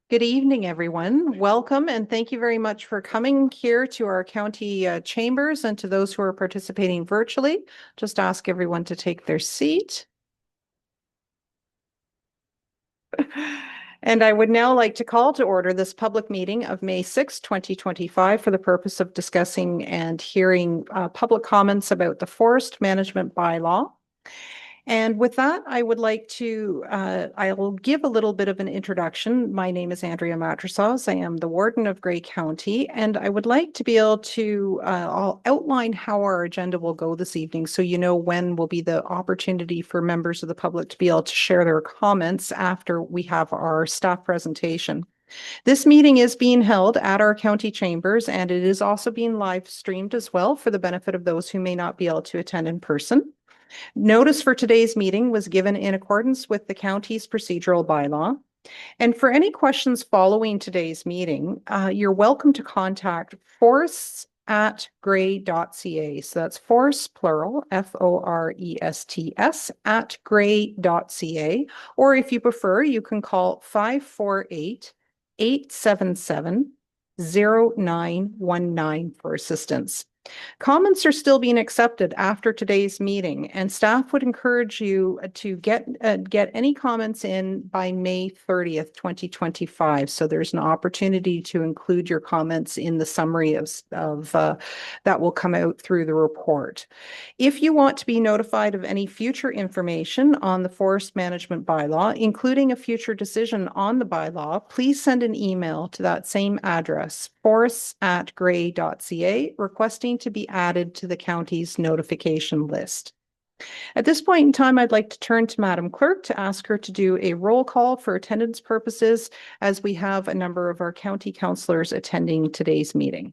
Good evening, everyone. Welcome and thank you very much for coming here to our county chambers and to those who are participating virtually. Just ask everyone to take their seat. And I would now like to call to order this public meeting of May 6, 2025 for the purpose of discussing and hearing public comments about the forest management bylaw. And with that, I would like to, I will give a little bit of an introduction. My name is Andrea Matrasos. I am the warden of Grey County, and I would like to be able to, I'll outline how our agenda will go this evening so you know when will be the opportunity for members of the public to be able to share their comments after we have our staff presentation. This meeting is being held at our county chambers, and it is also being live streamed as well for the benefit of those who may not be able to attend in person. Notice for today's meeting was given in accordance with the county's procedural bylaw. And for any questions following today's meeting, you're welcome to contact forests@grey.ca. So that's forests, plural, FORESTS @grey.ca. Or if you prefer, you can call 548-877-0919 for assistance. Comments are still being accepted after today's meeting, and staff would encourage you to get any comments in by May 30th, 2025. So there's an opportunity to include your comments in the summary of that will come out through the report. If you want to be notified of any future information on the forest management bylaw, including a future decision on the bylaw, please send an email to that same address, forests@grey.ca, requesting to be added to the county's notification list. At this point in time, I'd like to turn to Madam Clerk to ask her to do a roll call for attendance purposes, as we have a number of our county councillors attending today's meeting.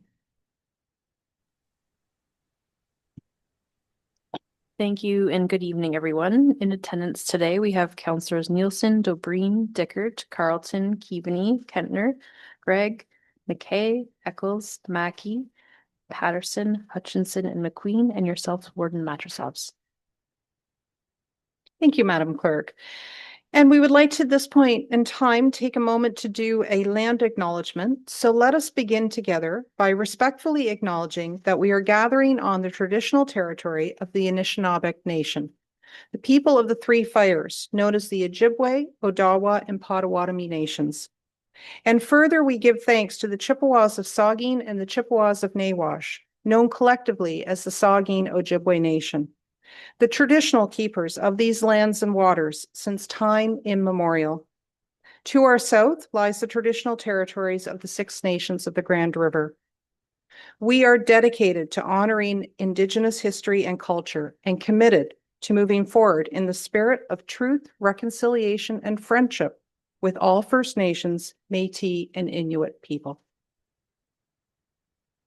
Thank you and good evening, everyone. In attendance today, we have Councillors Nielsen, Dobreen, Dickert, Carlton, Keaveney, Kentner, Gregg, McKay, Eccles, Mackey, Patterson, Hutchinson, and McQueen, and yourself, Warden Matrasovs. Thank you, Madam Clerk. And we would like to, at this point in time, take a moment to do a land acknowledgement. So let us begin together by respectfully acknowledging that we are gathering on the traditional territory of the Anishinaabe Nation, the people of the Three Fires, known as the Ojibwe, Odawa, and Potawatomi nations. And further, we give thanks to the Chippewas of Saugeen and the Chippewas of Nawash, known collectively as the Saugeen Ojibwe Nation, the traditional keepers of these lands and waters since time immemorial. To our south lies the traditional territories of the Six Nations of the Grand River. We are dedicated to honoring Indigenous history and culture and committed to moving forward in the spirit of truth, reconciliation, and friendship with all First Nations, Métis, and Inuit people.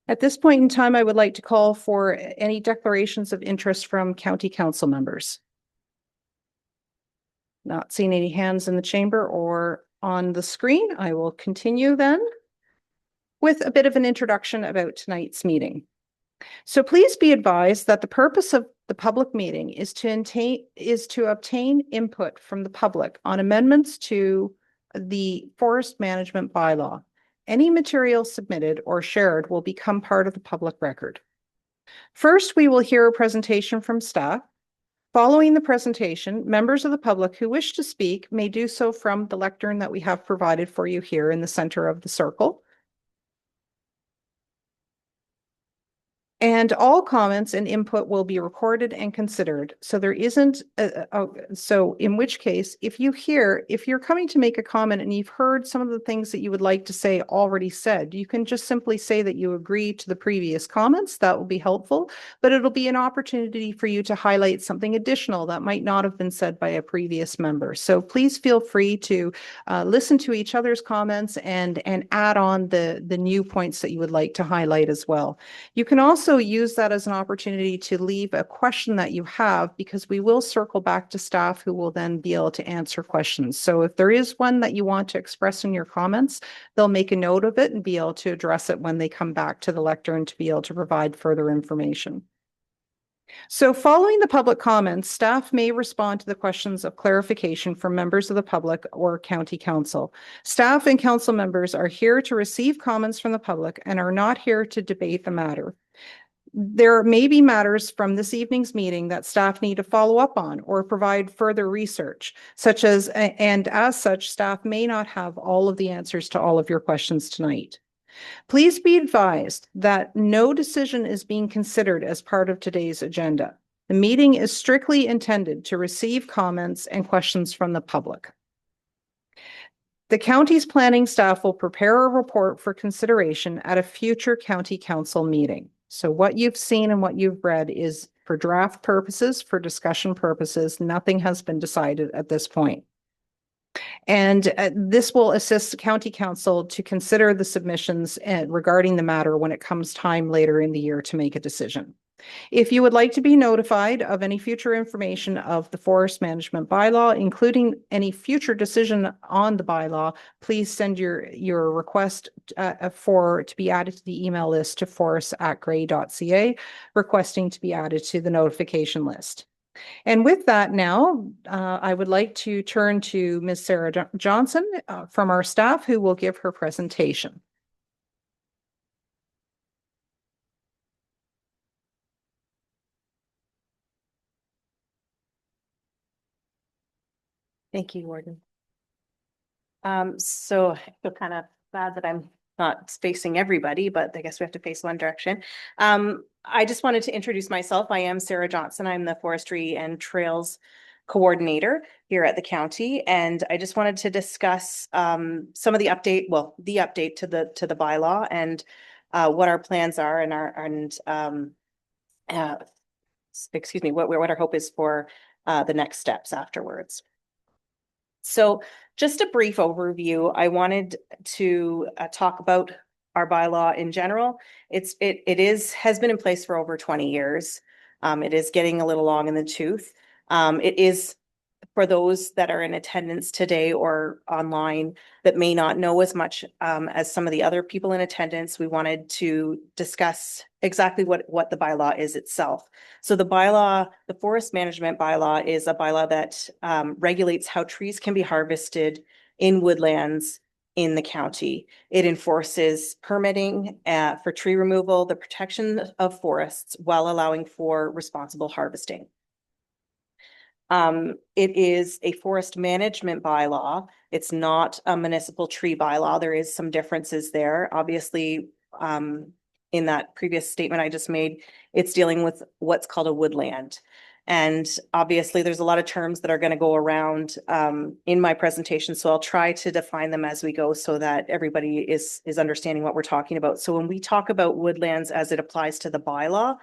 At this point in time, I would like to call for any declarations of interest from county council members. Not seeing any hands in the chamber or on the screen. I will continue then with a bit of an introduction about tonight's meeting. So please be advised that the purpose of the public meeting is to obtain input from the public on amendments to the forest management bylaw. Any material submitted or shared will become part of the public record. First, we will hear a presentation from staff. Following the presentation, members of the public who wish to speak may do so from the lectern that we have provided for you here in the center of the circle. And all comments and input will be recorded and considered. So there isn't, so in which case, if you're coming to make a comment and you've heard some of the things that you would like to say already said, you can just simply say that you agree to the previous comments. That will be helpful, but it'll be an opportunity for you to highlight something additional that might not have been said by a previous member. So please feel free to listen to each other's comments and add on the new points that you would like to highlight as well. You can also use that as an opportunity to leave a question that you have, because we will circle back to staff who will then be able to answer questions. So if there is one that you want to express in your comments, they'll make a note of it and be able to address it when they come back to the lectern to be able to provide further information. So following the public comments, staff may respond to the questions of clarification from members of the public or county council. Staff and council members are here to receive comments from the public and are not here to debate the matter. There may be matters from this evening's meeting that staff need to follow up on or provide further research, and as such, staff may not have all of the answers to all of your questions tonight. Please be advised that no decision is being considered as part of today's agenda. The meeting is strictly intended to receive comments and questions from the public. The county's planning staff will prepare a report for consideration at a future county council meeting. So what you've seen and what you've read is for draft purposes, for discussion purposes. Nothing has been decided at this point. And this will assist the county council to consider the submissions regarding the matter when it comes time later in the year to make a decision. If you would like to be notified of any future information of the forest management bylaw, including any future decision on the bylaw, please send your request to be added to the email list to forest@gray.ca, requesting to be added to the notification list. And with that now, I would like to turn to Ms. Sarah Johnson from our staff, who will give her presentation. Thank you, Warden. So I feel kind of bad that I'm not facing everybody, but I guess we have to face one direction. I just wanted to introduce myself. I am Sarah Johnson. I'm the Forestry and Trails Coordinator here at the county, and I just wanted to discuss some of the update to the bylaw and what our plans are uh, excuse me, what our hope is for the next steps afterwards. So just a brief overview, I wanted to talk about our bylaw in general. It has been in place for over 20 years. It is getting a little long in the tooth. It is for those that are in attendance today or online that may not know as much as some of the other people in attendance, we wanted to discuss exactly what the bylaw is itself. So the bylaw, the forest management bylaw, is a bylaw that regulates how trees can be harvested in woodlands in the county. It enforces permitting for tree removal, the protection of forests, while allowing for responsible harvesting. It is a forest management bylaw. It's not a municipal tree bylaw. There is some differences there. Obviously, in that previous statement I just made, it's dealing with what's called a woodland. And obviously, there's a lot of terms that are going to go around in my presentation, so I'll try to define them as we go so that everybody is understanding what we're talking about. So when we talk about woodlands as it applies to the bylaw,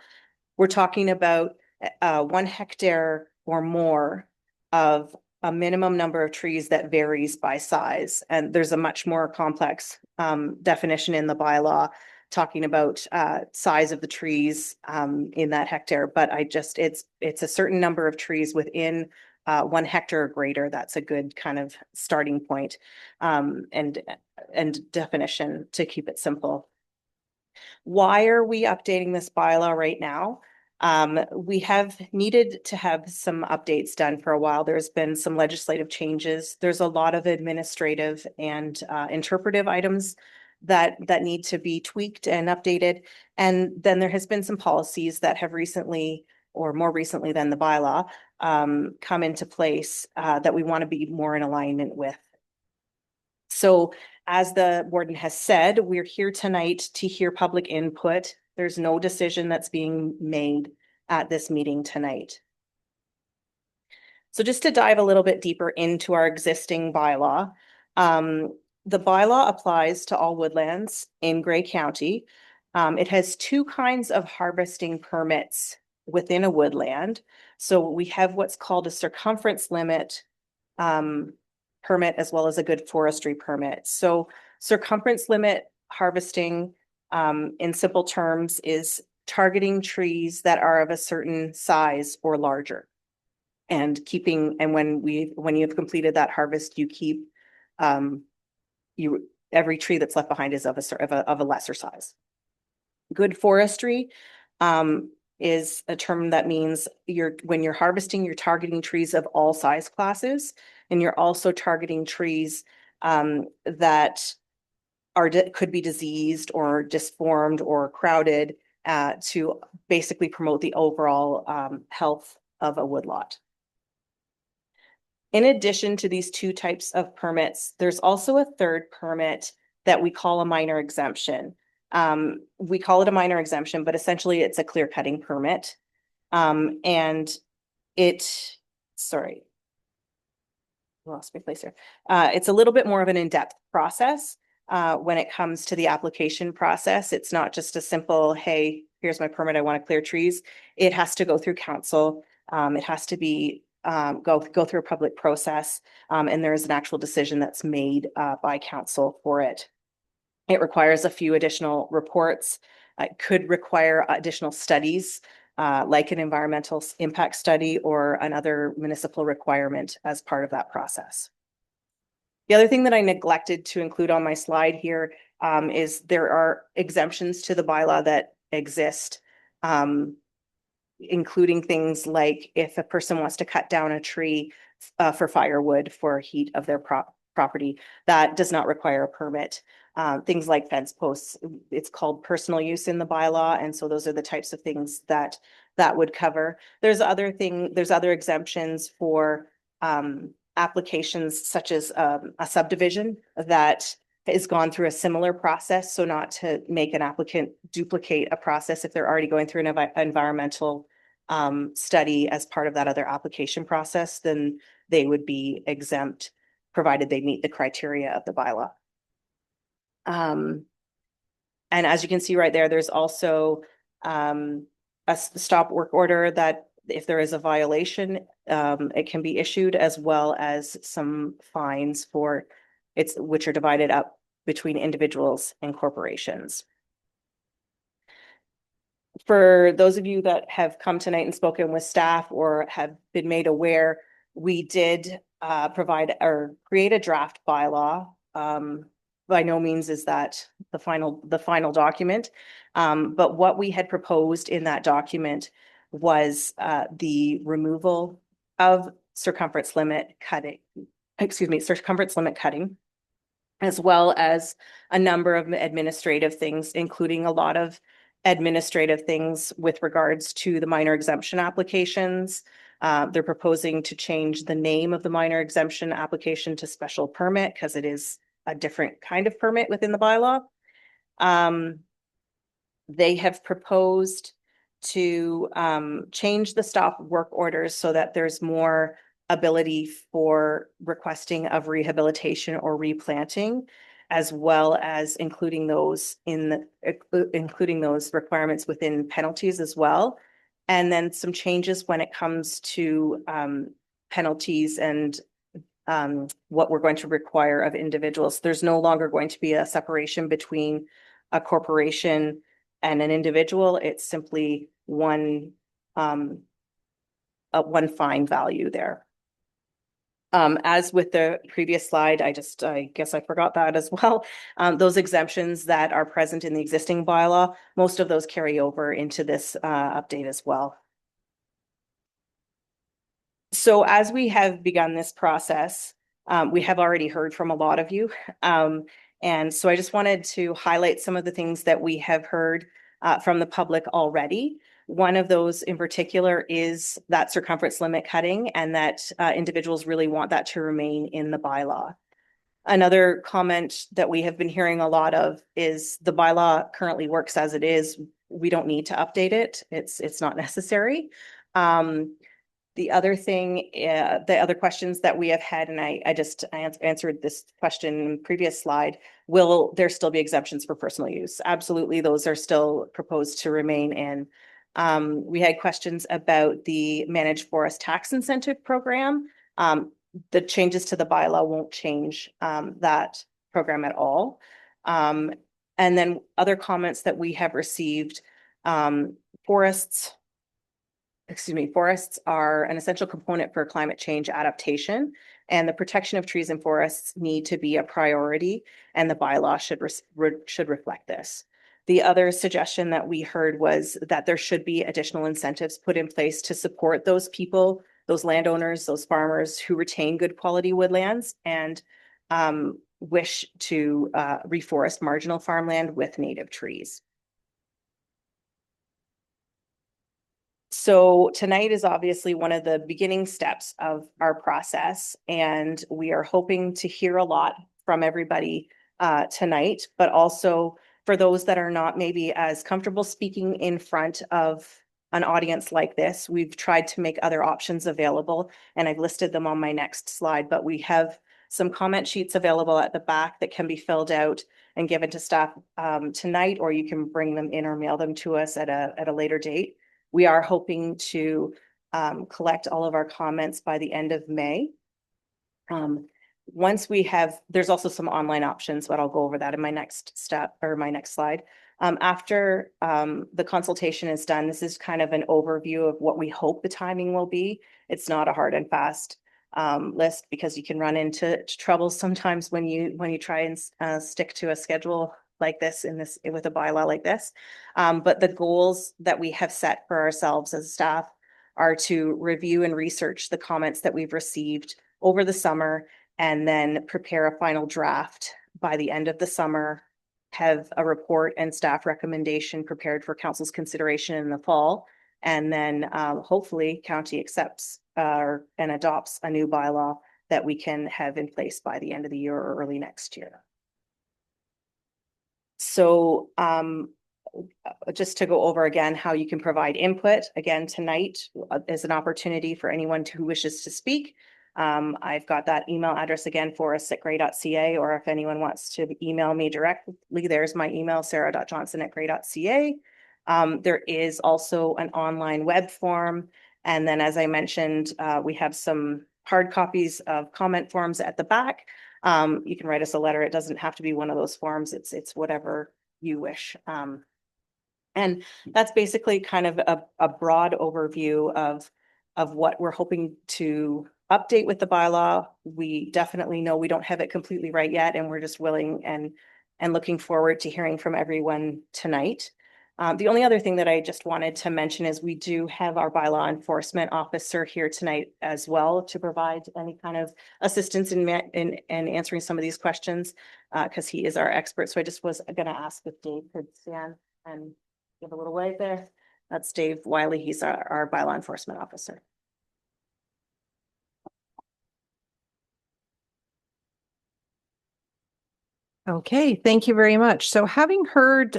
we're talking about 1 hectare or more of a minimum number of trees that varies by size. And there's a much more complex definition in the bylaw talking about size of the trees in that hectare. But it's a certain number of trees within 1 hectare or greater. That's a good kind of starting point and definition to keep it simple. Why are we updating this bylaw right now? We have needed to have some updates done for a while. There's been some legislative changes. There's a lot of administrative and interpretive items that need to be tweaked and updated. And then there has been some policies that have recently, or more recently than the bylaw, come into place that we want to be more in alignment with. So as the warden has said, we're here tonight to hear public input. There's no decision that's being made at this meeting tonight. So just to dive a little bit deeper into our existing bylaw, the bylaw applies to all woodlands in Grey County. It has 2 kinds of harvesting permits within a woodland. So we have what's called a circumference limit permit as well as a good forestry permit. So circumference limit harvesting in simple terms is targeting trees that are of a certain size or larger and when you've completed that harvest, you keep every tree that's left behind is of a lesser size. Good forestry is a term that means when you're harvesting, you're targeting trees of all size classes, and you're also targeting trees that could be diseased or disformed or crowded to basically promote the overall health of a woodlot. In addition to these two types of permits, there's also a third permit that we call a minor exemption. We call it a minor exemption, but essentially it's a clear cutting permit. And sorry, lost my place here. It's a little bit more of an in-depth process when it comes to the application process. It's not just a simple, hey, here's my permit, I want to clear trees. It has to go through council. It has to be go through a public process, and there is an actual decision that's made by council for it. It requires a few additional reports. It could require additional studies, like an environmental impact study or another municipal requirement as part of that process. The other thing that I neglected to include on my slide here is there are exemptions to the bylaw that exist, including things like if a person wants to cut down a tree for firewood for heat of their property, that does not require a permit. Things like fence posts, it's called personal use in the bylaw, and so those are the types of things that would cover. There's other exemptions for applications such as a subdivision that has gone through a similar process, so not to make an applicant duplicate a process if they're already going through an environmental study as part of that other application process, then they would be exempt, provided they meet the criteria of the bylaw. And as you can see right there, there's also a stop work order that if there is a violation, it can be issued, as well as some fines for which are divided up between individuals and corporations. For those of you that have come tonight and spoken with staff or have been made aware, we did provide or create a draft bylaw. By no means is that the final document. But what we had proposed in that document was the removal of circumference limit cutting, as well as a number of administrative things, including a lot of administrative things with regards to the minor exemption applications. They're proposing to change the name of the minor exemption application to special permit because it is a different kind of permit within the bylaw. They have proposed to change the stop work orders so that there's more ability for requesting of rehabilitation or replanting, as well as including those requirements within penalties as well. And then some changes when it comes to penalties and what we're going to require of individuals. There's no longer going to be a separation between a corporation and an individual. It's simply one fine value there. As with the previous slide, I guess I forgot that as well. Those exemptions that are present in the existing bylaw, most of those carry over into this update as well. So as we have begun this process, we have already heard from a lot of you. And so I just wanted to highlight some of the things that we have heard from the public already. One of those in particular is that circumference limit cutting, and that individuals really want that to remain in the bylaw. Another comment that we have been hearing a lot of is the bylaw currently works as it is. We don't need to update it. It's not necessary. The other thing, the other questions that we have had, and I just answered this question in the previous slide, will there still be exemptions for personal use? Absolutely, those are still proposed to remain in. We had questions about the managed forest tax incentive program. The changes to the bylaw won't change that program at all. And then other comments that we have received, forests are an essential component for climate change adaptation, and the protection of trees and forests need to be a priority, and the bylaw should reflect this. The other suggestion that we heard was that there should be additional incentives put in place to support those people, those landowners, those farmers who retain good quality woodlands and wish to reforest marginal farmland with native trees. So tonight is obviously one of the beginning steps of our process, and we are hoping to hear a lot from everybody tonight, but also for those that are not maybe as comfortable speaking in front of an audience like this, we've tried to make other options available, and I've listed them on my next slide, but we have some comment sheets available at the back that can be filled out and given to staff tonight, or you can bring them in or mail them to us at a later date. We are hoping to collect all of our comments by the end of May. Once we have, there's also some online options, but I'll go over that in my next step or my next slide. After the consultation is done, this is kind of an overview of what we hope the timing will be. It's not a hard and fast list because you can run into trouble sometimes when you try and stick to a schedule like this with a bylaw like this. But the goals that we have set for ourselves as staff are to review and research the comments that we've received over the summer and then prepare a final draft by the end of the summer, have a report and staff recommendation prepared for council's consideration in the fall. And then hopefully county accepts and adopts a new bylaw that we can have in place by the end of the year or early next year. So just to go over again how you can provide input, again, tonight is an opportunity for anyone who wishes to speak. I've got that email address again, forest@grey.ca, or if anyone wants to email me directly, there's my email, sarah.johnson@grey.ca. There is also an online web form. And then, as I mentioned, we have some hard copies of comment forms at the back. You can write us a letter. It doesn't have to be one of those forms. It's whatever you wish. And that's basically kind of a broad overview of what we're hoping to update with the bylaw. We definitely know we don't have it completely right yet, and we're just willing and looking forward to hearing from everyone tonight. The only other thing that I just wanted to mention is we do have our bylaw enforcement officer here tonight as well to provide any kind of assistance in answering some of these questions because he is our expert. So I just was going to ask if Dave could stand and give a little wave there. That's Dave Wiley. He's our bylaw enforcement officer. Okay, thank you very much. So having heard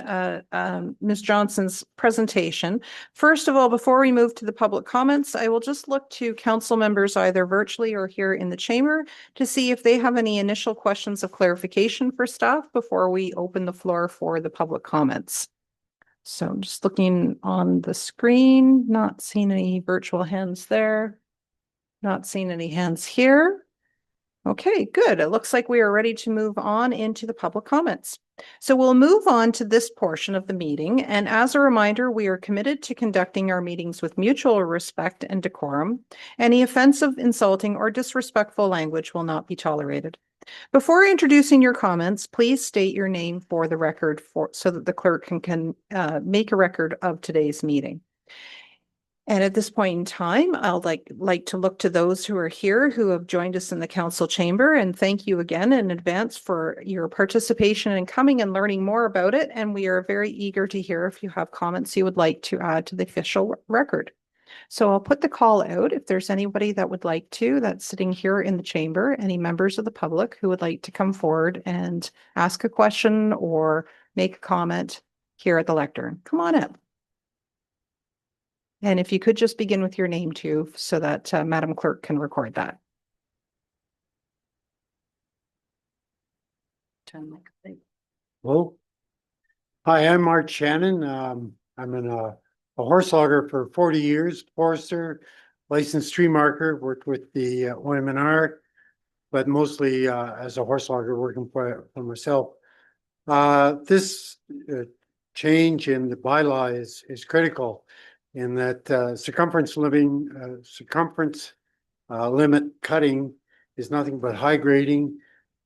Ms. Johnson's presentation, first of all, before we move to the public comments, I will just look to council members either virtually or here in the chamber to see if they have any initial questions of clarification for staff before we open the floor for the public comments. So I'm just looking on the screen, not seeing any virtual hands there, not seeing any hands here. Okay, good. It looks like we are ready to move on into the public comments. So we'll move on to this portion of the meeting. And as a reminder, we are committed to conducting our meetings with mutual respect and decorum. Any offensive, insulting, or disrespectful language will not be tolerated. Before introducing your comments, please state your name for the record so that the clerk can make a record of today's meeting. And at this point in time, I'll like to look to those who are here who have joined us in the council chamber, and thank you again in advance for your participation and coming and learning more about it. And we are very eager to hear if you have comments you would like to add to the official record. So I'll put the call out if there's anybody that would like to, that's sitting here in the chamber, any members of the public who would like to come forward and ask a question or make a comment here at the lectern. Come on up. And if you could just begin with your name too, so that Madam Clerk can record that. Hello. Hi, I'm Mark Shannon. I'm a horse logger for 40 years, forester, licensed tree marker, worked with the OMNR, but mostly as a horse logger working for myself. This change in the bylaw is critical in that circumference limit cutting is nothing but high grading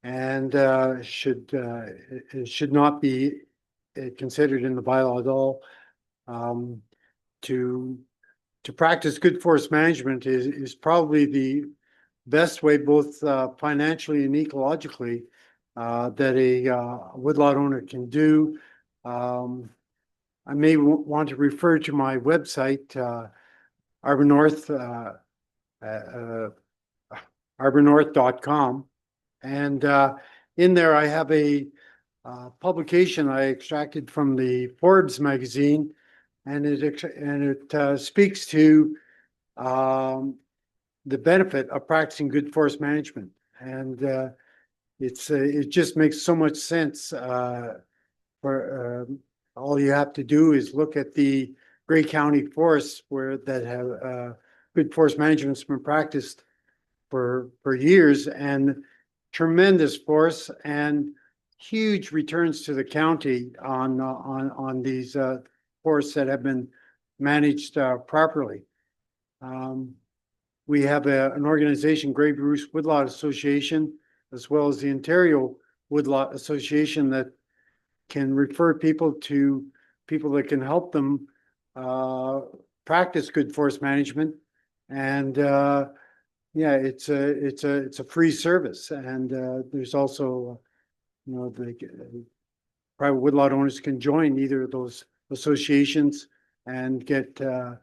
and it should not be considered in the bylaw at all. Um, to practice good forest management is probably the best way, both financially and ecologically, that a woodlot owner can do. I may want to refer to my website, Arbor North, arbornorth.com. And in there, I have a publication I extracted from the Forbes magazine, and it speaks to the benefit of practicing good forest management. And it just makes so much sense. For all you have to do is look at the Grey County forests that have good forest management's been practiced for years, and tremendous forests and huge returns to the county on these forests that have been managed properly. We have an organization, Grey Bruce Woodlot Association, as well as the Ontario Woodlot Association, that can refer people to people that can help them practice good forest management. And yeah, it's a free service. And there's also, the private woodlot owners can join either of those associations and get a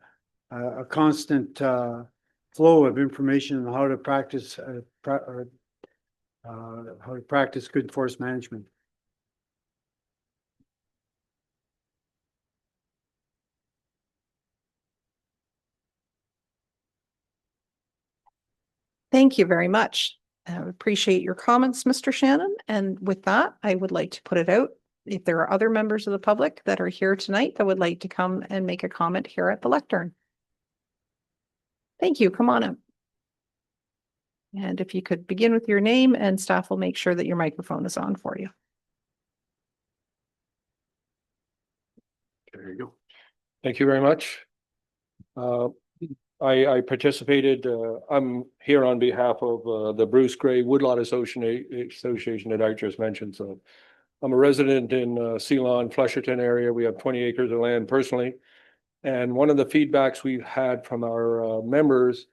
constant flow of information on how to practice good forest management. Thank you very much. I appreciate your comments, Mr. Shannon. And with that, I would like to put it out. If there are other members of the public that are here tonight that would like to come and make a comment here at the lectern. Thank you. Come on up. And if you could begin with your name, and staff will make sure that your microphone is on for you. There you go. Thank you very much. I participated, I'm here on behalf of the Bruce Gray Woodlot Association that I just mentioned. So I'm a resident in Ceylon, Flesherton area. We have 20 acres of land personally. And one of the feedbacks we've had from our members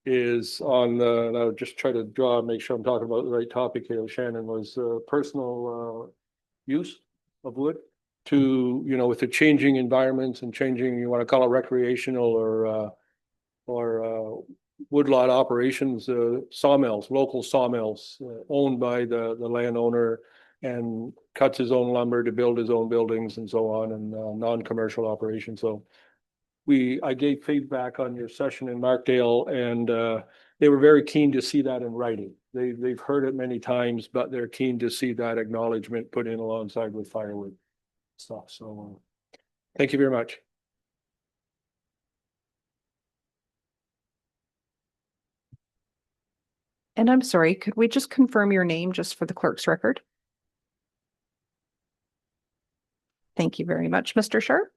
is on the, and I'll just try to make sure I'm talking about the right topic here, Shannon, was personal use of wood to, with the changing environments and changing, you want to call it recreational or woodlot operations, sawmills, local sawmills owned by the landowner, and cuts his own lumber to build his own buildings and so on, and non-commercial operations. So I gave feedback on your session in Markdale, and they were very keen to see that in writing. They've heard it many times, but they're keen to see that acknowledgement put in alongside with firewood stuff. So thank you very much. And I'm sorry, could we just confirm your name just for the clerk's record? Thank you very much, Mr. Sharp.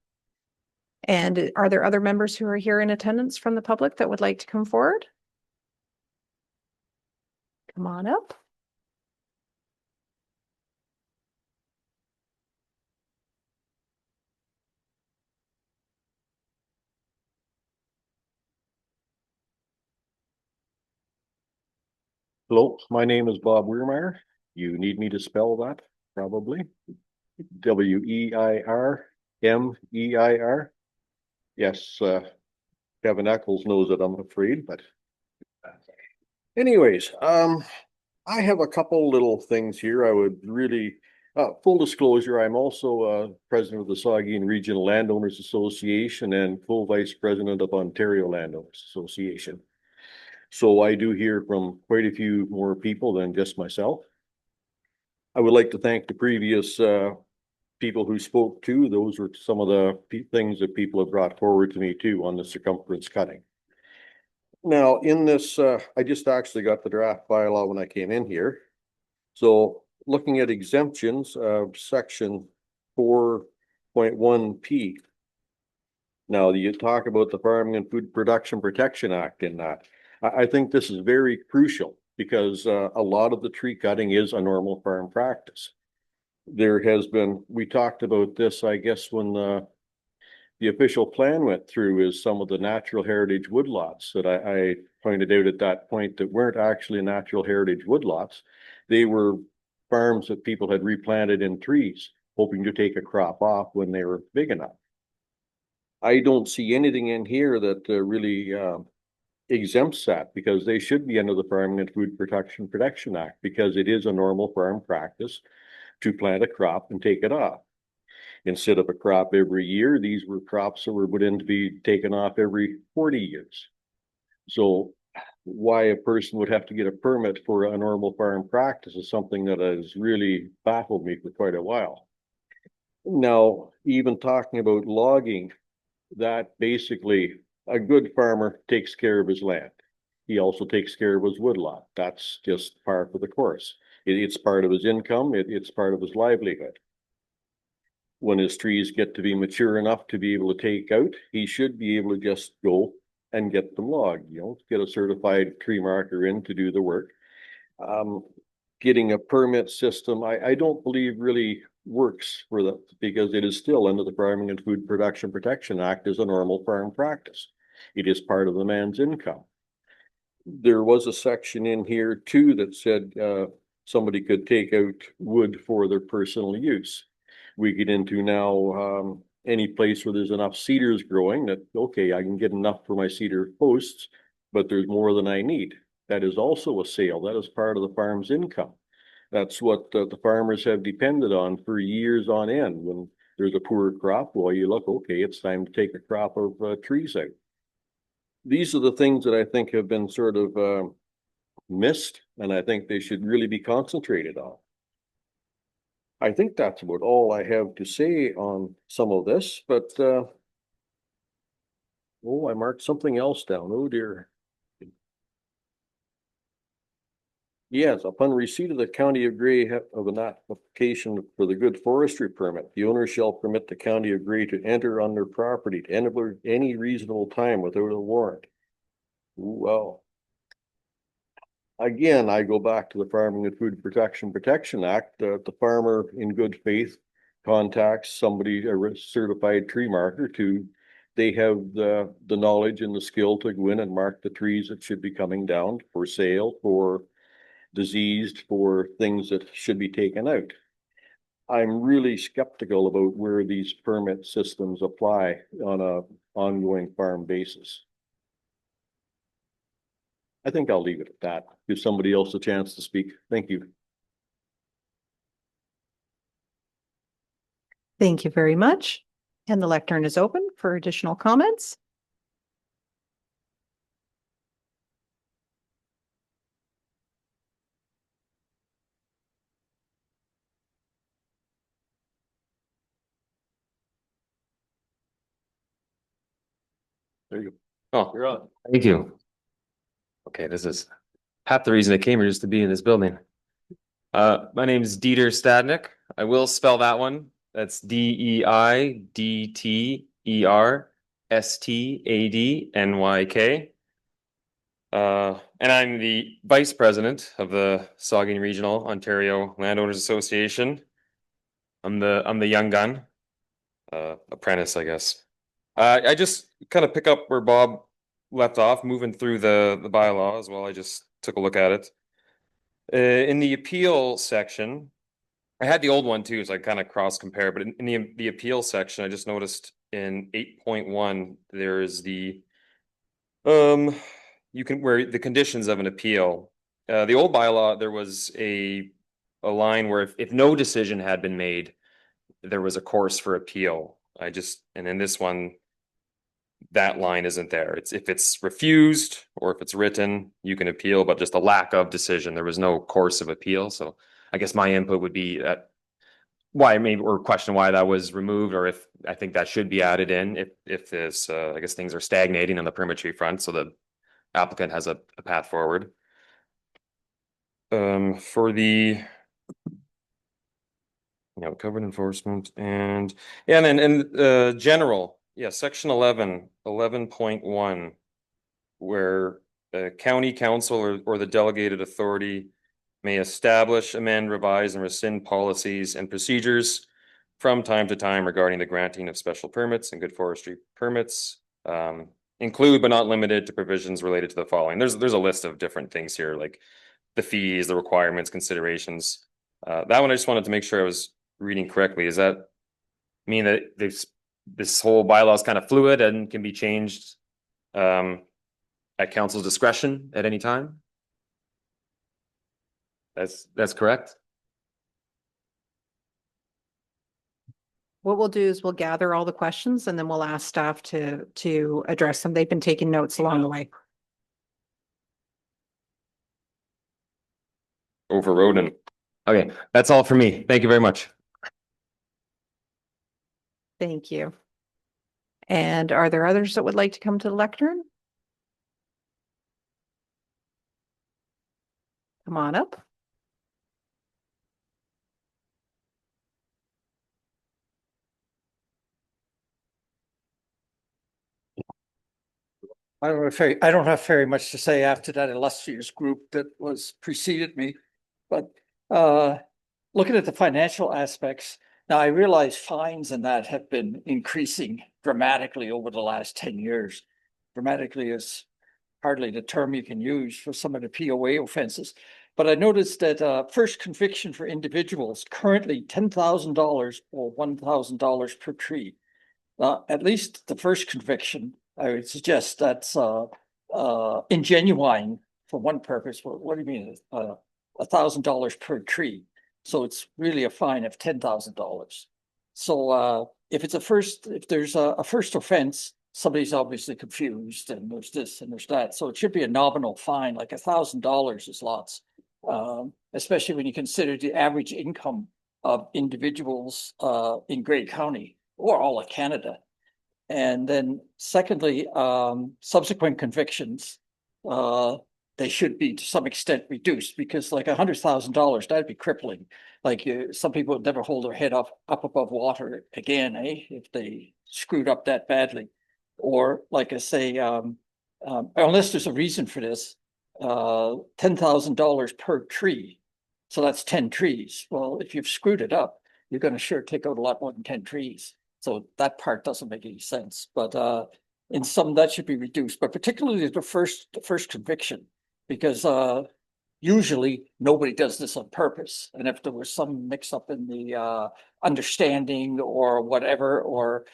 And are there other members who are here in attendance from the public that would like to come forward? Come on up. Hello, my name is Bob Weirmeyer. You need me to spell that? Probably. Weirmeyer. Yes, Kevin Eccles knows it, I'm afraid, but anyways, I have a couple little things here. I would really, full disclosure, I'm also president of the Saugeen Regional Landowners Association and co-vice president of Ontario Landowners Association. So I do hear from quite a few more people than just myself. I would like to thank the previous people who spoke too. Those were some of the things that people have brought forward to me too on the circumference cutting. Now in this, I just actually got the draft bylaw when I came in here. So looking at exemptions of section 4.1P. Now you talk about the Farming and Food Production Protection Act in that. I think this is very crucial because a lot of the tree cutting is a normal farm practice. there has been, we talked about this, I guess, when the official plan went through, is some of the natural heritage woodlots that I pointed out at that point that weren't actually natural heritage woodlots. They were farms that people had replanted in trees, hoping to take a crop off when they were big enough. I don't see anything in here that really exempts that, because they should be under the Farming and Food Protection Act, because it is a normal farm practice to plant a crop and take it off. Instead of a crop every year, these were crops that were put in to be taken off every 40 years. So why a person would have to get a permit for a normal farm practice is something that has really baffled me for quite a while. Now, even talking about logging, that basically a good farmer takes care of his land. He also takes care of his woodlot. That's just par for the course. It's part of his income. It's part of his livelihood. When his trees get to be mature enough to be able to take out, he should be able to just go and get them logged, get a certified tree marker in to do the work. Getting a permit system, I don't believe really works for that, because it is still under the Farming and Food Protection Act as a normal farm practice. It is part of the man's income. There was a section in here too that said somebody could take out wood for their personal use. We get into now any place where there's enough cedars growing that, okay, I can get enough for my cedar posts, but there's more than I need. That is also a sale. That is part of the farm's income. That's what the farmers have depended on for years on end. When there's a poor crop, well, you look, okay, it's time to take a crop of trees out. These are the things that I think have been sort of missed, and I think they should really be concentrated on. I think that's about all I have to say on some of this, but oh, I marked something else down. Oh dear. Yes, upon receipt of the County of Grey of an application for the good forestry permit, the owner shall permit the County of Grey to enter on their property to enter any reasonable time without a warrant. Well, again, I go back to the Farming and Food Protection Act. The farmer in good faith contacts somebody, a certified tree marker, they have the knowledge and the skill to go in and mark the trees that should be coming down for sale, for diseased, for things that should be taken out. I'm really skeptical about where these permit systems apply on a ongoing farm basis. I think I'll leave it at that. Give somebody else a chance to speak. Thank you. Thank you very much. And the lectern is open for additional comments. There you go. Oh, You're on. thank you. Okay, this is half the reason I came here, just to be in this building. My name is Dieter Stadnick. I will spell that one. That's DEIDTERSTADNYK. And I'm the vice president of the Saugeen Regional Ontario Landowners Association. I'm the young gun, apprentice, I guess. I just kind of pick up where Bob left off, moving through the bylaw as well. I just took a look at it. In the appeal section, I had the old one too, so I kind of cross compare, but in the appeal section, I just noticed in 8.1, there is the you can where the conditions of an appeal. The old bylaw, there was a line where if no decision had been made, there was a course for appeal. And in this one, that line isn't there. It's if it's refused or if it's written, you can appeal, but just a lack of decision. There was no course of appeal. So I guess my input would be that or question why that was removed, or if I think that should be added in if this I guess things are stagnating on the permit tree front, so the applicant has a path forward. For the covered enforcement and then general, section 11.1, where county council or the delegated authority may establish, amend, revise, and rescind policies and procedures from time to time regarding the granting of special permits and good forestry permits. Include but not limited to provisions related to the following. There's a list of different things here, like the fees, the requirements, considerations. That one I just wanted to make sure I was reading correctly. Does that mean that this whole bylaw is kind of fluid and can be changed at council's discretion at any time? That's correct. What we'll do is we'll gather all the questions and then we'll ask staff to address them. They've been taking notes along the way. Overrode and okay, that's all for me. Thank you very much. Thank you. And are there others that would like to come to the lectern? Come on up. I don't have very much to say after that illustrious group that was preceded me, but looking at the financial aspects, now I realize fines and that have been increasing dramatically over the last 10 years. Dramatically is hardly the term you can use for some of the POA offenses. But I noticed that first conviction for individuals currently $10,000 or $1,000 per tree. At least the first conviction, I would suggest that's ingenuine for one purpose. What do you mean? $1,000 per tree. So it's really a fine of $10,000. So if there's a first offense, somebody's obviously confused and there's this and there's that. So it should be a nominal fine, like $1,000 is lots, especially when you consider the average income of individuals in Grey County or all of Canada. And then secondly, subsequent convictions, they should be to some extent reduced because like $100,000, that'd be crippling. Like some people would never hold their head up above water again, if they screwed up that badly. Or like I say, unless there's a reason for this, $10,000 per tree. So that's 10 trees. Well, if you've screwed it up, you're going to sure take out a lot more than 10 trees. So that part doesn't make any sense. But in some, that should be reduced, but particularly the first conviction, because usually nobody does this on purpose. And if there was some mix up in the understanding or whatever, or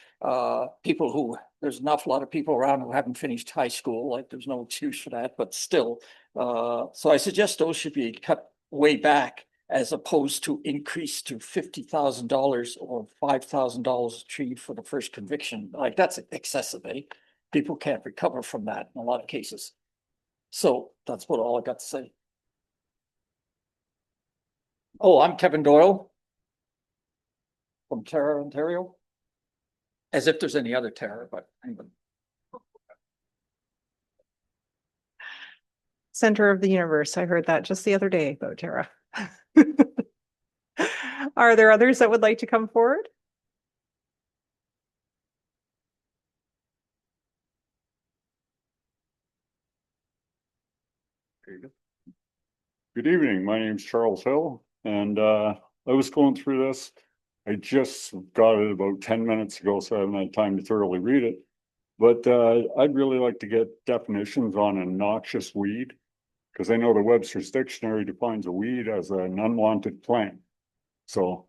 people who, there's an awful lot of people around who haven't finished high school, like there's no excuse for that, but still. So I suggest those should be cut way back as opposed to increase to $50,000 or $5,000 a tree for the first conviction. Like that's excessive, eh? People can't recover from that in a lot of cases. So that's what all I got to say. Oh, I'm Kevin Doyle from Terra, Ontario. As if there's any other Terra, but anyway. Center of the universe. I heard that just the other day about Tara. Are there others that would like to come forward? Good evening. My name's Charles Hill, and I was going through this. I just got it about 10 minutes ago, so I haven't had time to thoroughly read it. But I'd really like to get definitions on a noxious weed, because I know the Webster's Dictionary defines a weed as an unwanted plant. So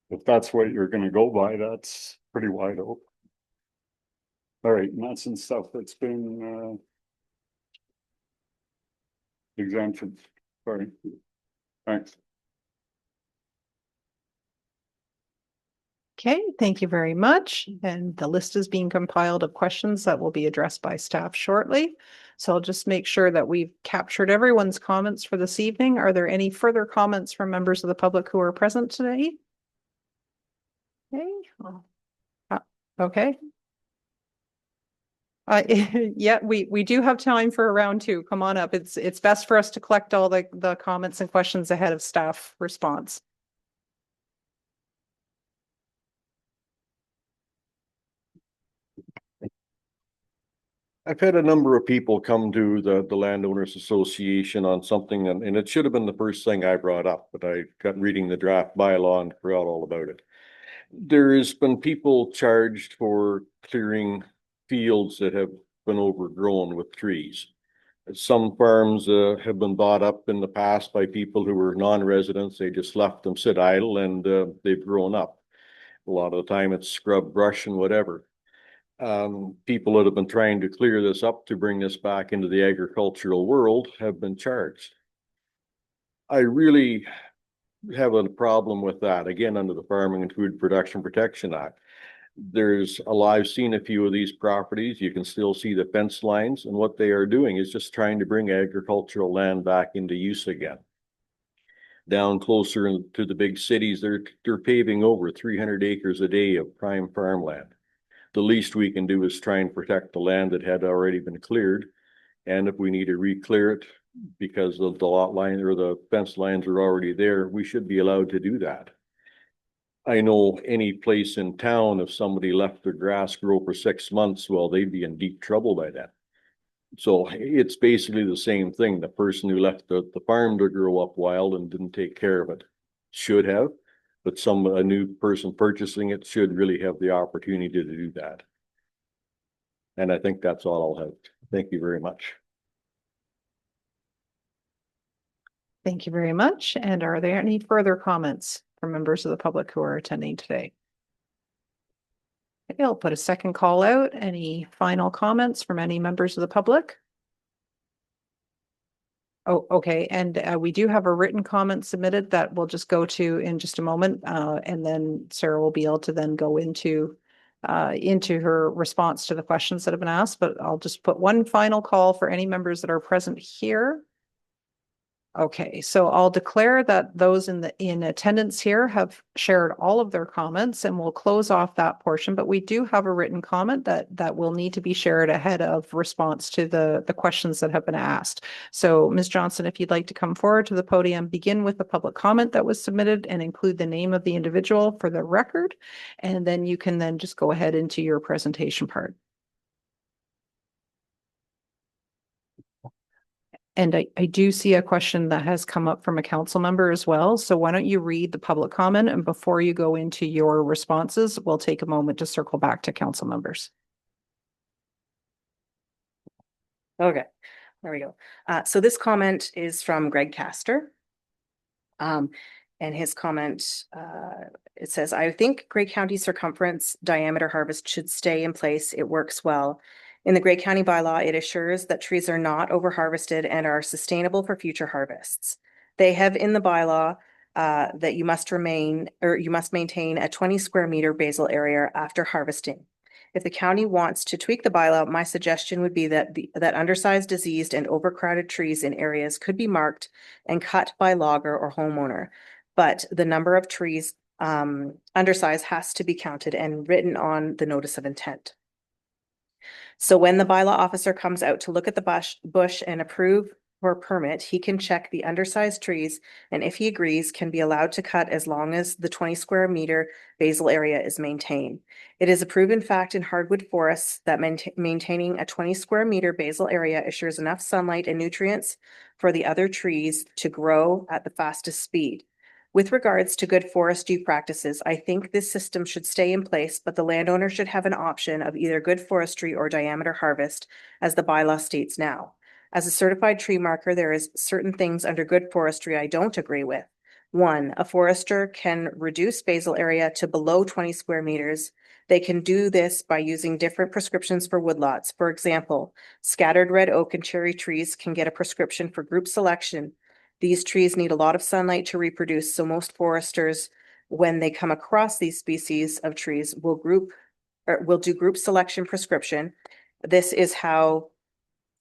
if that's what you're going to go by, that's pretty wide open. All right, and that's some stuff that's been exempted. Sorry. Thanks. Okay, thank you very much. And the list is being compiled of questions that will be addressed by staff shortly. So I'll just make sure that we've captured everyone's comments for this evening. Are there any further comments from members of the public who are present today? Okay. Okay. Yeah, we do have time for a round two. Come on up. It's best for us to collect all the comments and questions ahead of staff response. I've had a number of people come to the Landowners Association on something, and it should have been the first thing I brought up, but I got reading the draft bylaw and forgot all about it. There's been people charged for clearing fields that have been overgrown with trees. Some farms have been bought up in the past by people who were non-residents. They just left them sit idle and they've grown up. A lot of the time it's scrub brush and whatever. People that have been trying to clear this up to bring this back into the agricultural world have been charged. I really have a problem with that, again, under the Farming and Food Production Protection Act. I've seen a few of these properties. You can still see the fence lines, and what they are doing is just trying to bring agricultural land back into use again. Down closer to the big cities, they're paving over 300 acres a day of prime farmland. The least we can do is try and protect the land that had already been cleared. And if we need to re-clear it because of the lot line or the fence lines are already there, we should be allowed to do that. I know any place in town, if somebody left their grass grow for 6 months, well, they'd be in deep trouble by then. So it's basically the same thing. The person who left the farm to grow up wild and didn't take care of it should have, but a new person purchasing it should really have the opportunity to do that. And I think that's all I'll have. Thank you very much. Thank you very much. And are there any further comments from members of the public who are attending today? Okay, I'll put a second call out. Any final comments from any members of the public? Oh, okay. And we do have a written comment submitted that we'll just go to in just a moment. And then Sarah will be able to then go into her response to the questions that have been asked. But I'll just put one final call for any members that are present here. Okay, so I'll declare that those in attendance here have shared all of their comments, and we'll close off that portion. But we do have a written comment that will need to be shared ahead of response to the questions that have been asked. So Ms. Johnson, if you'd like to come forward to the podium, begin with the public comment that was submitted and include the name of the individual for the record. And then you can then just go ahead into your presentation part. And I do see a question that has come up from a council member as well. So why don't you read the public comment, and before you go into your responses, we'll take a moment to circle back to council members. Okay, there we go. So this comment is from Greg Castor. And his comment, it says, I think Grey County circumference diameter harvest should stay in place. It works well. In the Grey County bylaw, it assures that trees are not over harvested and are sustainable for future harvests. They have in the bylaw that you must maintain a 20 square meter basal area after harvesting. If the county wants to tweak the bylaw, my suggestion would be that that undersized, diseased, and overcrowded trees in areas could be marked and cut by logger or homeowner. But the number of trees undersized has to be counted and written on the notice of intent. So when the bylaw officer comes out to look at the bush and approve for a permit, he can check the undersized trees, and if he agrees, can be allowed to cut as long as the 20 square meter basal area is maintained. It is a proven fact in hardwood forests that maintaining a 20 square meter basal area assures enough sunlight and nutrients for the other trees to grow at the fastest speed. With regards to good forestry practices, I think this system should stay in place, but the landowner should have an option of either good forestry or diameter harvest, as the bylaw states now. As a certified tree marker, there is certain things under good forestry I don't agree with. 1, a forester can reduce basal area to below 20 square meters. They can do this by using different prescriptions for woodlots. For example, scattered red oak and cherry trees can get a prescription for group selection. These trees need a lot of sunlight to reproduce, so most foresters, when they come across these species of trees, will do group selection prescription. This is how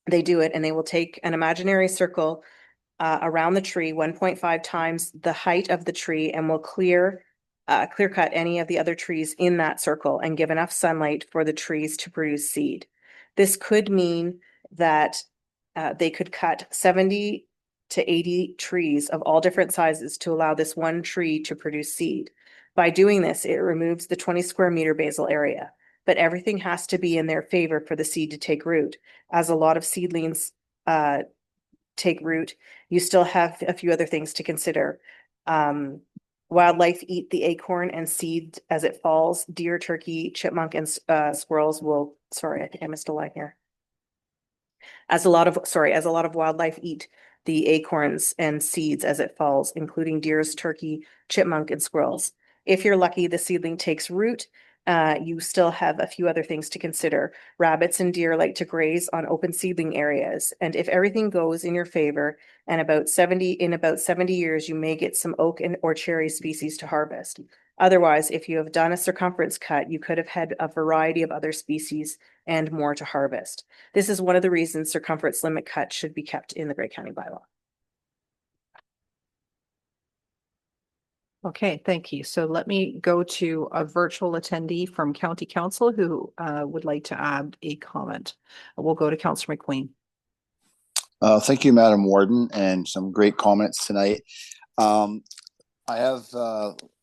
they do it, and they will take an imaginary circle around the tree 1.5 times the height of the tree, and will clear cut any of the other trees in that circle and give enough sunlight for the trees to produce seed. This could mean that they could cut 70 to 80 trees of all different sizes to allow this one tree to produce seed. By doing this, it removes the 20 square meter basal area. but everything has to be in their favor for the seed to take root. As a lot of seedlings take root, you still have a few other things to consider. Wildlife eat the acorn and seed as it falls. Deer, turkey, chipmunk, and squirrels will, sorry, I think I missed a line here. As a lot of wildlife eat the acorns and seeds as it falls, including deers, turkey, chipmunk, and squirrels. If you're lucky, the seedling takes root. You still have a few other things to consider. Rabbits and deer like to graze on open seedling areas. And if everything goes in your favor, and about 70 years, you may get some oak or cherry species to harvest. Otherwise, if you have done a circumference cut, you could have had a variety of other species and more to harvest. This is one of the reasons circumference limit cut should be kept in the Grey County bylaw. Okay, thank you. So let me go to a virtual attendee from County Council who would like to add a comment. We'll go to Councillor McQueen. Thank you, Madam Warden, and some great comments tonight. I have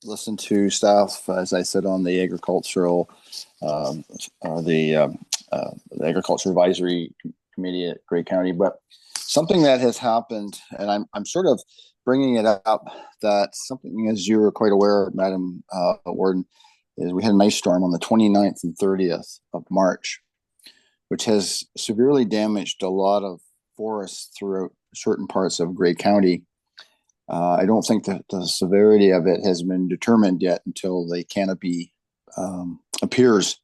listened to staff, as I said, on the agricultural, the agriculture advisory committee at Grey County, but something that has happened, and I'm sort of bringing it up, that something, as you were quite aware, Madam Warden, is we had an ice storm on the 29th and 30th of March, which has severely damaged a lot of forests throughout certain parts of Grey County. I don't think that the severity of it has been determined yet until the canopy appears.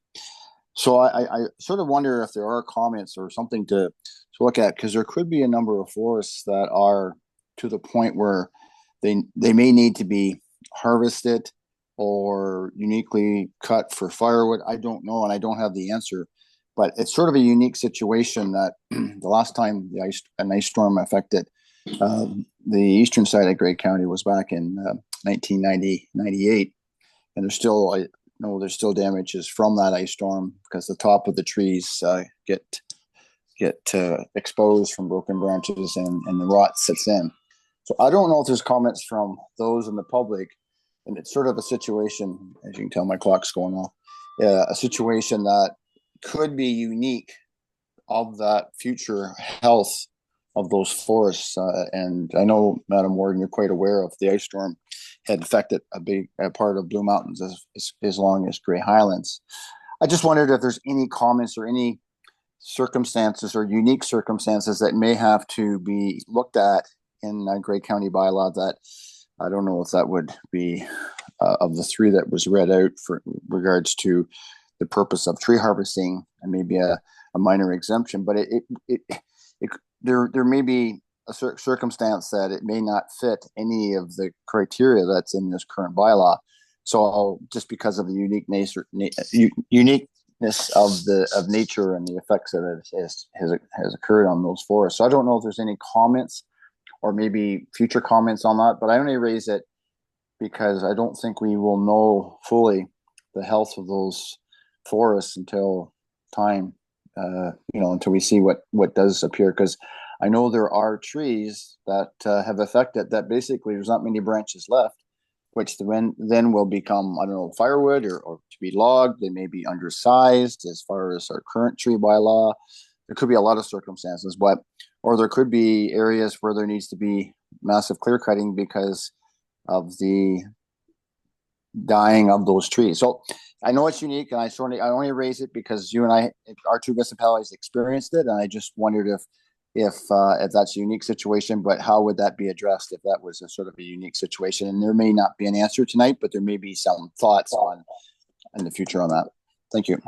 So I sort of wonder if there are comments or something to look at, because there could be a number of forests that are to the point where they may need to be harvested or uniquely cut for firewood. I don't know, and I don't have the answer. But it's sort of a unique situation that the last time an ice storm affected the eastern side of Grey County was back in 1998, and there's still damages from that ice storm because the top of the trees get exposed from broken branches and the rot sets in. So I don't know if there's comments from those in the public, and it's sort of a situation, as you can tell, my clock's going off, a situation that could be unique of that future health of those forests. And I know, Madam Warden, you're quite aware of the ice storm had affected a part of Blue Mountains as long as Grey Highlands. I just wondered if there's any comments or any circumstances or unique circumstances that may have to be looked at in Grey County bylaw that I don't know if that would be of the three that was read out for regards to the purpose of tree harvesting and maybe a minor exemption, but there may be a circumstance that it may not fit any of the criteria that's in this current bylaw. So just because of the uniqueness of nature and the effects that it has occurred on those forests. So I don't know if there's any comments or maybe future comments on that, but I only raise it because I don't think we will know fully the health of those forests until time, until we see what does appear. Because I know there are trees that have affected that basically there's not many branches left, which then will become, I don't know, firewood or to be logged. They may be undersized as far as our current tree bylaw. There could be a lot of circumstances, or there could be areas where there needs to be massive clear cutting because of the dying of those trees. So I know it's unique, and I only raise it because you and I, our two municipalities, experienced it, and I just wondered if that's a unique situation, but how would that be addressed if that was a sort of a unique situation? And there may not be an answer tonight, but there may be some thoughts in the future on that. Thank you.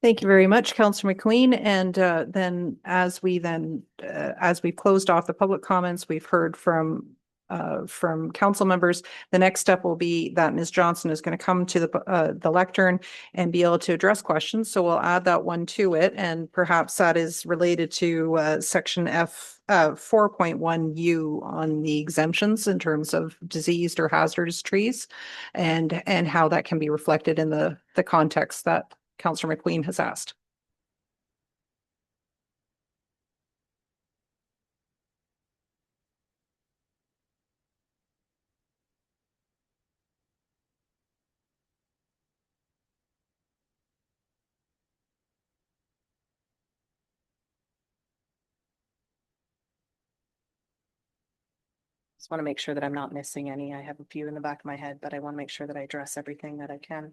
Thank you very much, Councillor McQueen. And then as we closed off the public comments, we've heard from council members. The next step will be that Ms. Johnson is going to come to the lectern and be able to address questions. So we'll add that one to it, and perhaps that is related to section F 4.1U on the exemptions in terms of diseased or hazardous trees, and how that can be reflected in the context that Councillor McQueen has asked. Just want to make sure that I'm not missing any. I have a few in the back of my head, but I want to make sure that I address everything that I can.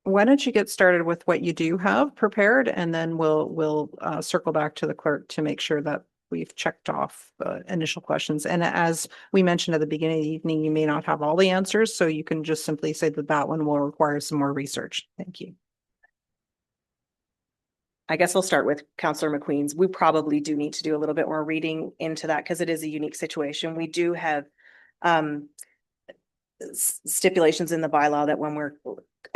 Why don't you get started with what you do have prepared, and then we'll circle back to the clerk to make sure that we've checked off the initial questions. And as we mentioned at the beginning of the evening, you may not have all the answers, so you can just simply say that that one will require some more research. Thank you. I guess I'll start with Councillor McQueen's. We probably do need to do a little bit more reading into that because it is a unique situation. We do have stipulations in the bylaw that when we're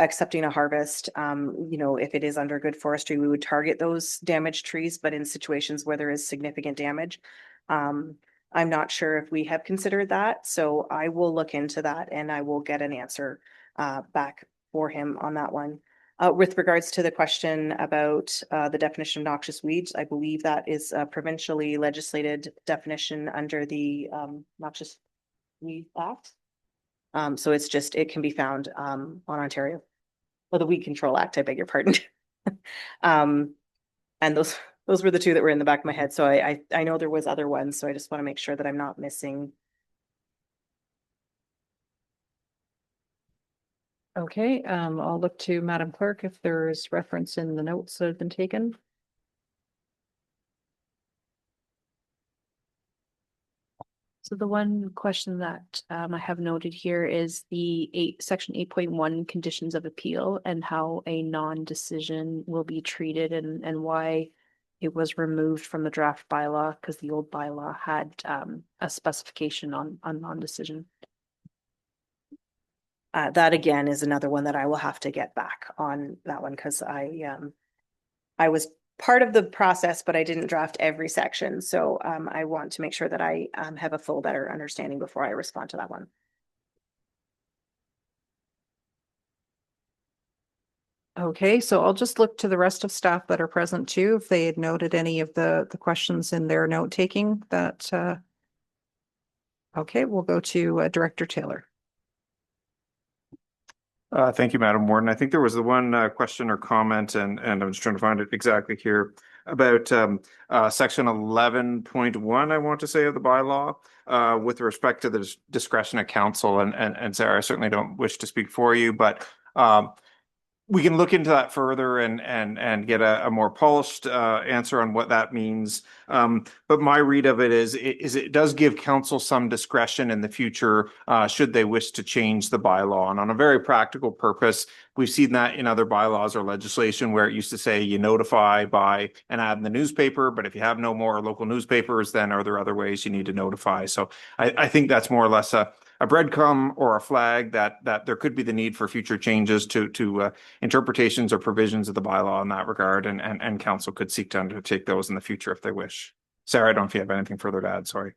accepting a harvest, you know, if it is under good forestry, we would target those damaged trees, but in situations where there is significant damage. I'm not sure if we have considered that, so I will look into that and I will get an answer back for him on that one. With regards to the question about the definition of noxious weeds, I believe that is a provincially legislated definition under the Noxious Weed Act. So it's just, it can be found on Ontario, or the Weed Control Act, I beg your pardon. And those were the two that were in the back of my head. So I know there was other ones, so I just want to make sure that I'm not missing. Okay, I'll look to Madam Clerk if there is reference in the notes that have been taken. So the one question that I have noted here is the section 8.1 conditions of appeal and how a non-decision will be treated and why it was removed from the draft bylaw, because the old bylaw had a specification on non-decision. That again is another one that I will have to get back on that one because I was part of the process, but I didn't draft every section. So I want to make sure that I have a full, better understanding before I respond to that one. Okay, so I'll just look to the rest of staff that are present too, if they had noted any of the questions in their note taking that. Okay, we'll go to Director Taylor. Thank you, Madam Warden. I think there was the one question or comment, and I'm just trying to find it exactly here, about section 11.1, I want to say, of the bylaw, with respect to the discretion of council. And Sarah, I certainly don't wish to speak for you, but we can look into that further and get a more polished answer on what that means. But my read of it is it does give council some discretion in the future should they wish to change the bylaw. And on a very practical purpose, we've seen that in other bylaws or legislation where it used to say you notify by an ad in the newspaper, but if you have no more local newspapers, then are there other ways you need to notify? So I think that's more or less a breadcrumb or a flag that there could be the need for future changes to interpretations or provisions of the bylaw in that regard, and council could seek to undertake those in the future if they wish. Sarah, I don't know if you have anything further to add, sorry.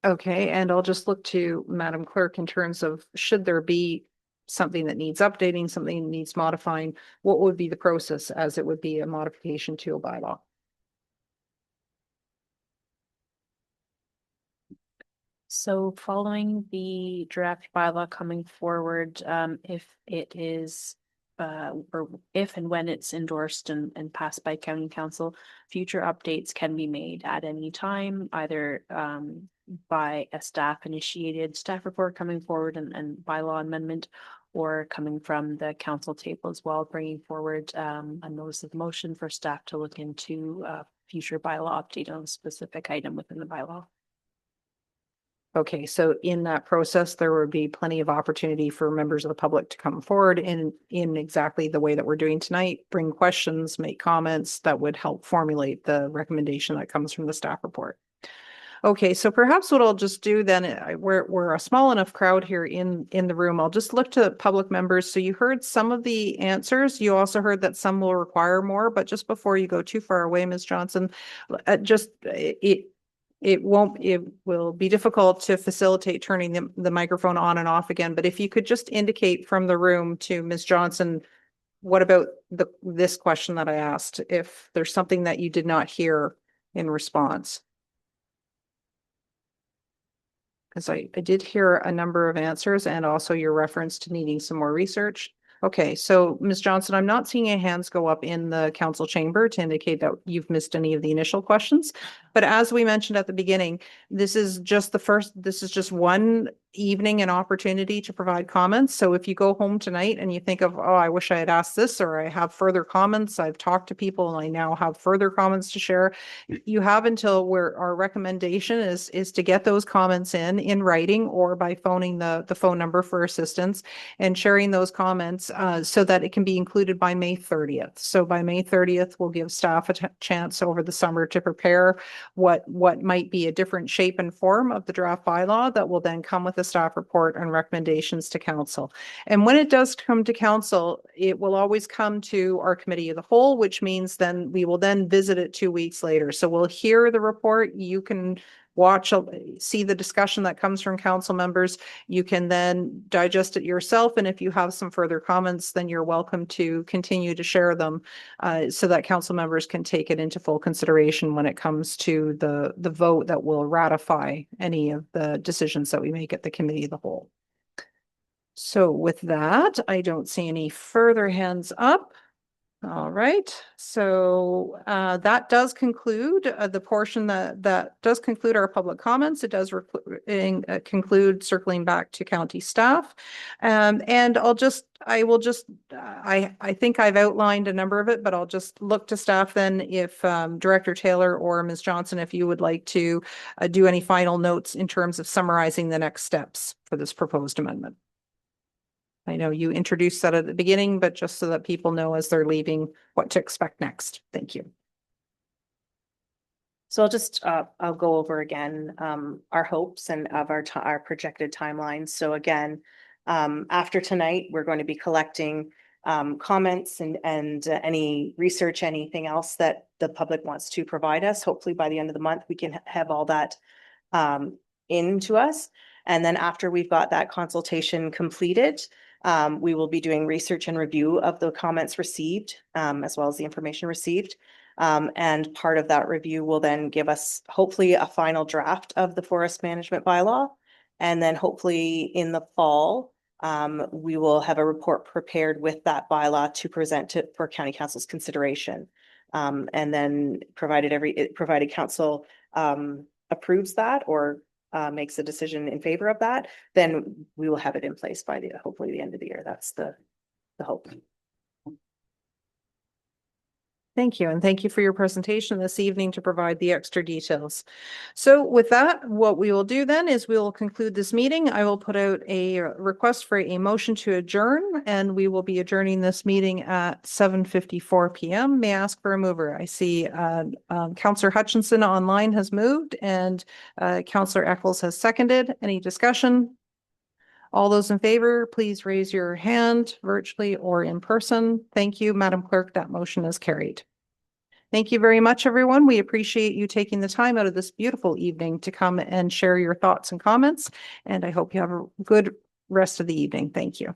Okay, and I'll just look to Madam Clerk in terms of should there be something that needs updating, something that needs modifying, what would be the process as it would be a modification to a bylaw? So following the draft bylaw coming forward, if it is or if and when it's endorsed and passed by county council, future updates can be made at any time, either by a staff initiated staff report coming forward and bylaw amendment, or coming from the council table as well, bringing forward a notice of motion for staff to look into future bylaw update on a specific item within the bylaw. Okay, so in that process, there would be plenty of opportunity for members of the public to come forward in exactly the way that we're doing tonight, bring questions, make comments that would help formulate the recommendation that comes from the staff report. Okay, so perhaps what I'll just do then, we're a small enough crowd here in the room. I'll just look to public members. So you heard some of the answers. You also heard that some will require more, but just before you go too far away, Ms. Johnson, it will be difficult to facilitate turning the microphone on and off again. But if you could just indicate from the room to Ms. Johnson, what about this question that I asked, if there's something that you did not hear in response? Because I did hear a number of answers and also your reference to needing some more research. Okay, so Ms. Johnson, I'm not seeing any hands go up in the council chamber to indicate that you've missed any of the initial questions. But as we mentioned at the beginning, this is just one evening and opportunity to provide comments. So if you go home tonight and you think of, oh, I wish I had asked this, or I have further comments, I've talked to people and I now have further comments to share, you have until where our recommendation is to get those comments in writing or by phoning the phone number for assistance and sharing those comments so that it can be included by May 30th. So by May 30th, we'll give staff a chance over the summer to prepare what might be a different shape and form of the draft bylaw that will then come with the staff report and recommendations to council. And when it does come to council, it will always come to our committee of the whole, which means then we will then visit it 2 weeks later. So we'll hear the report. You can see the discussion that comes from council members. You can then digest it yourself. And if you have some further comments, then you're welcome to continue to share them so that council members can take it into full consideration when it comes to the vote that will ratify any of the decisions that we make at the committee of the whole. So with that, I don't see any further hands up. All right, so that does conclude the portion that does conclude our public comments. It does conclude circling back to county staff. And I think I've outlined a number of it, but I'll just look to staff then if Director Taylor or Ms. Johnson, if you would like to do any final notes in terms of summarizing the next steps for this proposed amendment. I know you introduced that at the beginning, but just so that people know as they're leaving what to expect next. Thank you. So I'll go over again our hopes and of our projected timelines. So again, after tonight, we're going to be collecting comments and any research, anything else that the public wants to provide us. Hopefully by the end of the month, we can have all that into us. And then after we've got that consultation completed, we will be doing research and review of the comments received, as well as the information received. And part of that review will then give us hopefully a final draft of the forest management bylaw. And then hopefully in the fall, we will have a report prepared with that bylaw to present for county council's consideration. And then provided council approves that or makes a decision in favor of that, then we will have it in place by hopefully the end of the year. That's the hope. Thank you. And thank you for your presentation this evening to provide the extra details. So with that, what we will do then is we will conclude this meeting. I will put out a request for a motion to adjourn, and we will be adjourning this meeting at 7:54 p.m. May I ask for a mover? I see Councillor Hutchinson online has moved and Councillor Eccles has seconded. Any discussion? All those in favor, please raise your hand virtually or in person. Thank you, Madam Clerk. That motion is carried. Thank you very much, everyone. We appreciate you taking the time out of this beautiful evening to come and share your thoughts and comments. And I hope you have a good rest of the evening. Thank you.